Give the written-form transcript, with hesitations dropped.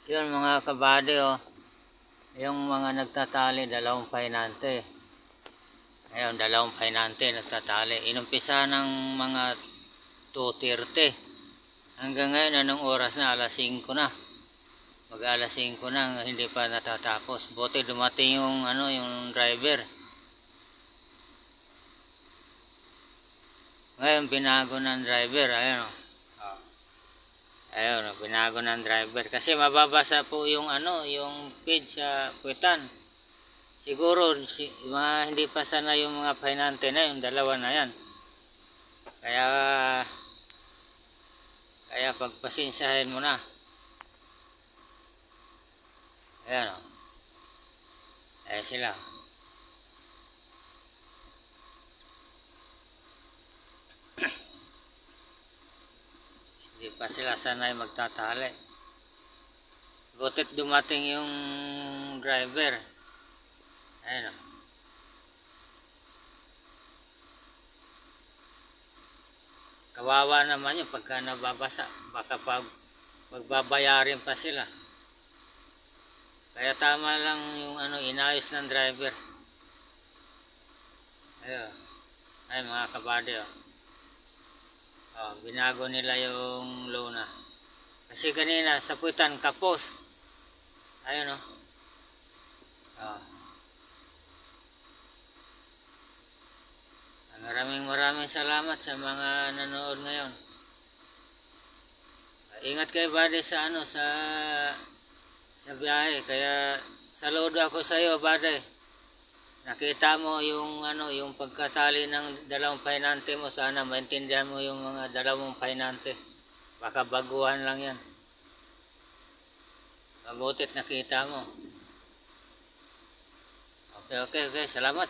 Yun mga kabady, oh. Yung mga nagtatali, dalawang pahinante. Ayun, dalawang pahinante nagtatali. Inumpisa ng mga 2:30. Hanggang ngayon, anong oras na? Alas 5 na. Mag alas 5 na, hindi pa natatapos. Buti dumating yung, yung driver. Ngayon, binago ng driver. Ayun, oh. Ayun, binago ng driver kasi mababasa po yung yung feed sa puwitan. Siguro hindi pa sana yung mga pahinante na yung dalawa na yan. Kaya pagpasensahin mo na. Ayan, oh. Ayan sila. Hindi pa sila sanay magtatali. Butit dumating yung driver. Ayan, oh. Kawawa naman yun pagka nababasa. Baka magbabayarin pa sila. Kaya tama lang yung inayos ng driver. Ayun. Ay mga kabady, oh. Oh, binago nila yung luna. Kasi kanina sa puwitan kapos. Ayun, oh. Oh. Maraming salamat sa mga nanood ngayon. Ingat kayo buddy sa sa biyahe. Kaya saludo ako sa iyo buddy. Nakita mo yung yung pagkatali ng dalawang pahinante mo. Sana maintindihan mo yung mga dalawang pahinante. Baka baguhan lang yan. Mabutit nakita mo. Okay. Salamat.